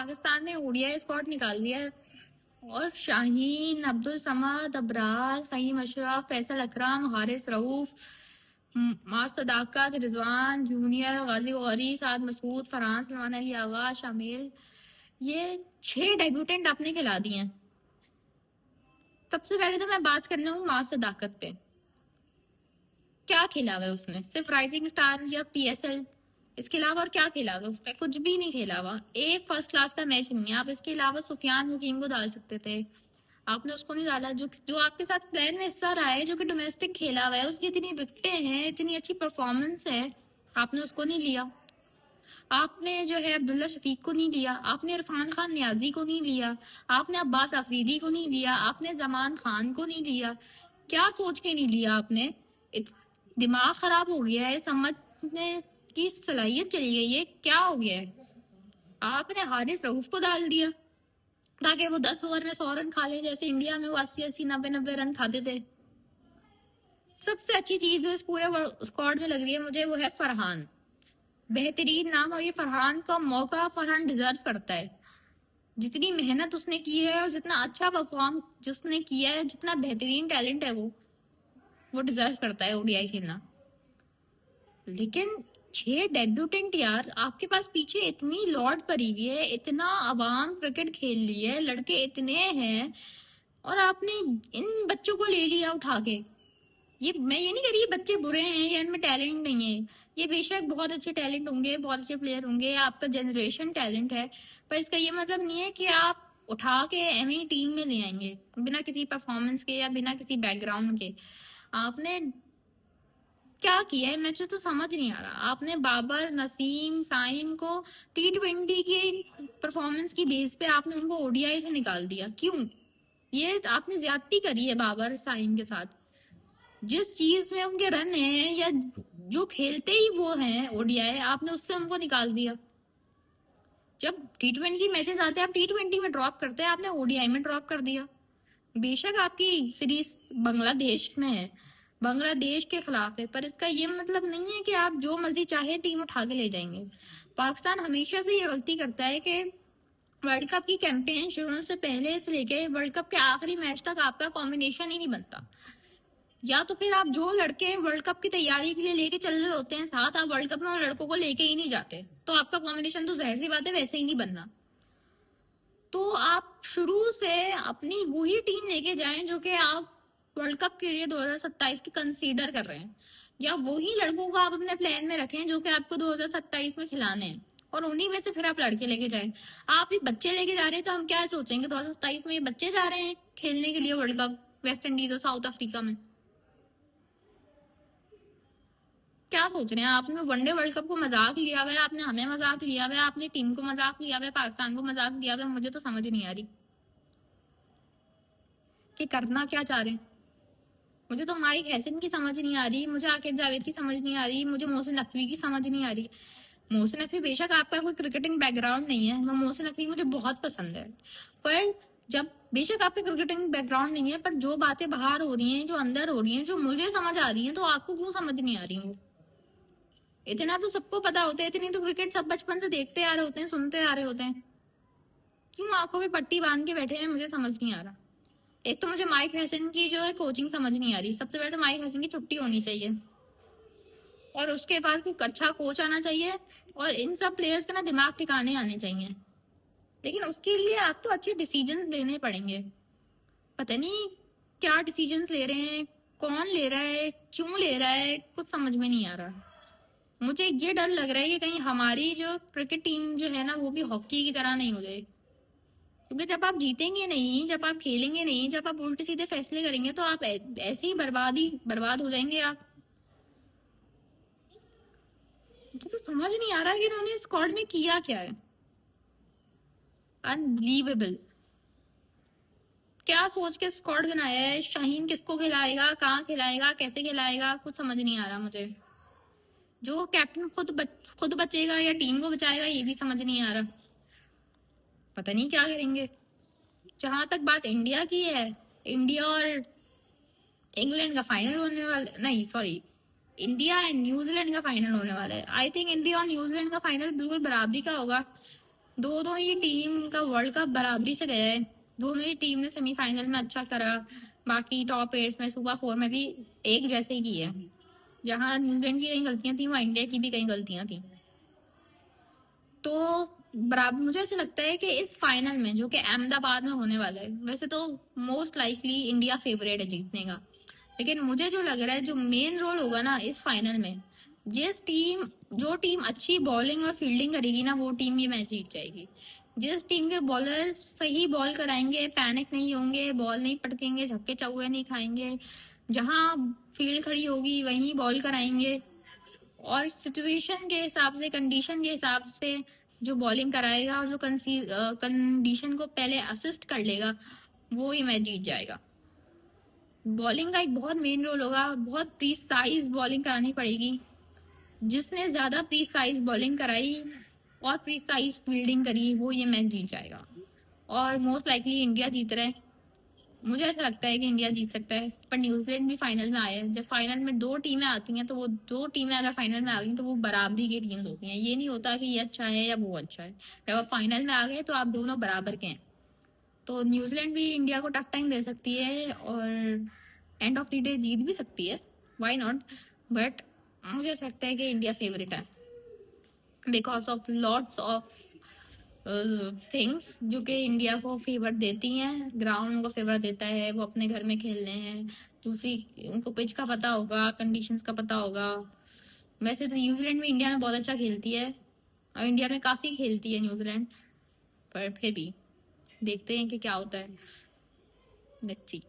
पाकिस्तान ने ODI squad निकाल दिया है और शाहीन, अब्दुल समद, अबरार, फहीम अशरफ, फैसल अकरम, हारिस रऊफ, मास सदाकत, रिजवान जूनियर, गाजी गौरी, साद मसूद, फरहान, सलमान अली आगा शामिल, ये 6 डेब्यूटेंट आपने खिला दिए हैं। सबसे पहले तो मैं बात करने हूँ मास सदाकत पे। क्या खेला हुआ है उसने? सिर्फ राइजिंग स्टार या पीएसएल, इसके अलावा और क्या खेला हुआ उसने? कुछ भी नहीं खेला हुआ। एक फर्स्ट क्लास का मैच नहीं है। आप इसके अलावा सुफियान हकीम को डाल सकते थे, आपने उसको नहीं डाला। जो जो आपके साथ प्लान में हिस्सा रहा है, जो कि डोमेस्टिक खेला हुआ है, उसकी इतनी विकेटें हैं, इतनी अच्छी परफॉर्मेंस है, आपने उसको नहीं लिया। आपने जो है अब्दुल्ला शफीक को नहीं लिया, आपने इरफान खान नियाजी को नहीं लिया, आपने अब्बास अफरीदी को नहीं लिया, आपने जमान खान को नहीं लिया। क्या सोच के नहीं लिया आपने? दिमाग खराब हो गया है, समझने की सलाहियत चली गई है, क्या हो गया है? आपने हारिस रऊफ को डाल दिया ताकि वो 10 ओवर में 100 रन खा ले, जैसे इंडिया में वो 80-80, 90-90 रन खाते थे। सबसे अच्छी चीज जो इस पूरे स्क्वाड में लग रही है मुझे, वो है फरहान। बेहतरीन नाम, और ये फरहान का मौका फरहान डिजर्व करता है। जितनी मेहनत उसने की है और जितना अच्छा परफॉर्म जिसने किया है, जितना बेहतरीन टैलेंट है, वो डिजर्व करता है ओडीआई खेलना। लेकिन 6 डेब्यूटेंट यार, आपके पास पीछे इतनी लॉर्ड पड़ी हुई है, इतना अवाम क्रिकेट खेल ली है, लड़के इतने हैं, और आपने इन बच्चों को ले लिया उठा के। मैं ये नहीं कह रही ये बच्चे बुरे हैं या इनमें टैलेंट नहीं है, ये बेशक बहुत अच्छे टैलेंट होंगे, बहुत अच्छे प्लेयर होंगे, आपका जनरेशन टैलेंट है, पर इसका ये मतलब नहीं है कि आप उठा के एमई टीम में ले आएंगे बिना किसी परफॉर्मेंस के या बिना किसी बैकग्राउंड के। आपने क्या किया है मुझे तो समझ नहीं आ रहा। आपने बाबर, नसीम, साइम को T20 की परफॉर्मेंस की बेस पे आपने उनको ओडीआई से निकाल दिया, क्यों? ये आपने ज्यादती करी है बाबर, साइम के साथ। जिस चीज में उनके रन है या जो खेलते ही वो हैं ओडीआई, आपने उससे उनको निकाल दिया। जब T20 मैचेस आते हैं आप T20 में ड्रॉप करते हैं, आपने ओडीआई में ड्रॉप कर दिया। बेशक आपकी सीरीज बांग्लादेश में है, बांग्लादेश के खिलाफ है, पर इसका ये मतलब नहीं है कि आप जो मर्जी चाहे टीम उठा के ले जाएंगे। पाकिस्तान हमेशा से ये गलती करता है कि वर्ल्ड कप की कैंपेन शुरू से पहले से लेके वर्ल्ड कप के आखिरी मैच तक आपका कॉम्बिनेशन ही नहीं बनता। या तो फिर आप जो लड़के वर्ल्ड कप की तैयारी के लिए लेके चल रहे होते हैं साथ, आप वर्ल्ड कप में उन लड़कों को लेके ही नहीं जाते, तो आपका कॉम्बिनेशन तो जाहिर सी बात है वैसे ही नहीं बनना। तो आप शुरू से अपनी वही टीम लेके जाएं जो कि आप वर्ल्ड कप के लिए 2027 की कंसीडर कर रहे हैं, या वही लड़कों को आप अपने प्लान में रखें जो कि आपको 2027 में खिलाने हैं, और उन्हीं में से फिर आप लड़के लेके जाएं। आप ही बच्चे लेके जा रहे हैं तो हम क्या सोचेंगे 2027 में ये बच्चे जा रहे हैं खेलने के लिए वर्ल्ड कप वेस्ट इंडीज और साउथ अफ्रीका में? क्या सोच रहे हैं? आपने वनडे वर्ल्ड कप को मजाक लिया हुआ है, आपने हमें मजाक लिया हुआ है, आपने टीम को मजाक लिया हुआ है, पाकिस्तान को मजाक लिया हुआ है। मुझे तो समझ नहीं आ रही कि करना क्या चाह रहे हैं। मुझे तो मारिक हैसन की समझ नहीं आ रही, मुझे आकिब जावेद की समझ नहीं आ रही, मुझे मोहसिन नकवी की समझ नहीं आ रही। मोहसिन नकवी, बेशक आपका कोई क्रिकेटिंग बैकग्राउंड नहीं है, मैं मोहसिन नकवी मुझे बहुत पसंद है, पर जब बेशक आपके क्रिकेटिंग बैकग्राउंड नहीं है, पर जो बातें बाहर हो रही हैं, जो अंदर हो रही हैं, जो मुझे समझ आ रही हैं, तो आपको क्यों समझ नहीं आ रही वो? इतना तो सबको पता होता है, इतनी तो क्रिकेट सब बचपन से देखते आ रहे होते हैं, सुनते आ रहे होते हैं, क्यों आंखों में पट्टी बांध के बैठे हैं? मुझे समझ नहीं आ रहा। एक तो मुझे माइक हैसन की जो है कोचिंग समझ नहीं आ रही। सबसे पहले तो माइक हैसन की छुट्टी होनी चाहिए, और उसके बाद कोई अच्छा कोच आना चाहिए, और इन सब प्लेयर्स के ना दिमाग ठिकाने आने चाहिए। लेकिन उसके लिए आपको अच्छे डिसीजन लेने पड़ेंगे। पता नहीं क्या डिसीजन ले रहे हैं, कौन ले रहा है, क्यों ले रहा है, कुछ समझ में नहीं आ रहा। मुझे ये डर लग रहा है कि कहीं हमारी जो क्रिकेट टीम जो है ना, वो भी हॉकी की तरह नहीं हो जाए। क्योंकि जब आप जीतेंगे नहीं, जब आप खेलेंगे नहीं, जब आप उल्टे सीधे फैसले करेंगे, तो आप ऐसे ही बर्बाद हो जाएंगे आप। मुझे तो समझ नहीं आ रहा कि इन्होंने स्क्वाड में किया क्या है। अनबिलीवेबल। क्या सोच के स्क्वाड बनाया है? शाहीन किसको खिलाएगा, कहाँ खिलाएगा, कैसे खिलाएगा, कुछ समझ नहीं आ रहा मुझे। जो कैप्टन खुद बचेगा या टीम को बचाएगा, ये भी समझ नहीं आ रहा। पता नहीं क्या करेंगे। जहां तक बात इंडिया की है, इंडिया और इंग्लैंड का फाइनल होने वाला, नहीं सॉरी, इंडिया एंड न्यूजीलैंड का फाइनल होने वाला है। आई थिंक इंडिया और न्यूजीलैंड का फाइनल बिल्कुल बराबरी का होगा। दोनों ही टीम का वर्ल्ड कप बराबरी से गया है। दोनों ही टीम ने सेमीफाइनल में अच्छा करा, बाकी टॉप 8 में सुपर 4 में भी एक जैसे ही की है। जहां न्यूजीलैंड की कई गलतियां थी वहां इंडिया की भी कई गलतियां थी। तो बराबर मुझे ऐसा लगता है कि इस फाइनल में जो कि अहमदाबाद में होने वाला है, वैसे तो मोस्ट लाइकली इंडिया फेवरेट है जीतने का, लेकिन मुझे जो लग रहा है जो मेन रोल होगा ना इस फाइनल में, जो टीम अच्छी बॉलिंग और फील्डिंग करेगी ना वो टीम ये मैच जीत जाएगी। जिस टीम के बॉलर सही बॉल कराएंगे, पैनिक नहीं होंगे, बॉल नहीं पटकेंगे, छक्के चौके नहीं खाएंगे, जहां फील्ड खड़ी होगी वहीं बॉल कराएंगे, और सिचुएशन के हिसाब से, कंडीशन के हिसाब से जो बॉलिंग कराएगा और जो कंडीशन को पहले असिस्ट कर लेगा, वो ही मैच जीत जाएगा। बॉलिंग का एक बहुत मेन रोल होगा, बहुत प्रीसाइज बॉलिंग करानी पड़ेगी। जिसने ज्यादा प्रीसाइज बॉलिंग कराई और प्रीसाइज फील्डिंग करी वो ये मैच जीत जाएगा। और मोस्ट लाइकली इंडिया जीत रहा है। मुझे ऐसा लगता है कि इंडिया जीत सकता है, पर न्यूजीलैंड भी फाइनल में आया है। जब फाइनल में दो टीमें आती हैं तो वो दो टीमें अगर फाइनल में आ गई तो वो बराबरी की टीम्स होती हैं। ये नहीं होता कि ये अच्छा है या वो अच्छा है। जब आप फाइनल में आ गए तो आप दोनों बराबर के हैं। तो न्यूजीलैंड भी इंडिया को टफ टाइम दे सकती है और एंड ऑफ द डे जीत भी सकती है, व्हाई नॉट। बट मुझे ऐसा लगता है कि इंडिया फेवरेट है because of lots of things जो कि इंडिया को फेवर देती हैं। ग्राउंड उनको फेवर देता है, वो अपने घर में खेलने हैं। दूसरी, उनको पिच का पता होगा, कंडीशंस का पता होगा। वैसे तो न्यूजीलैंड भी इंडिया में बहुत अच्छा खेलती है और इंडिया में काफी खेलती है न्यूजीलैंड, पर फिर भी देखते हैं कि क्या होता है। Let's see.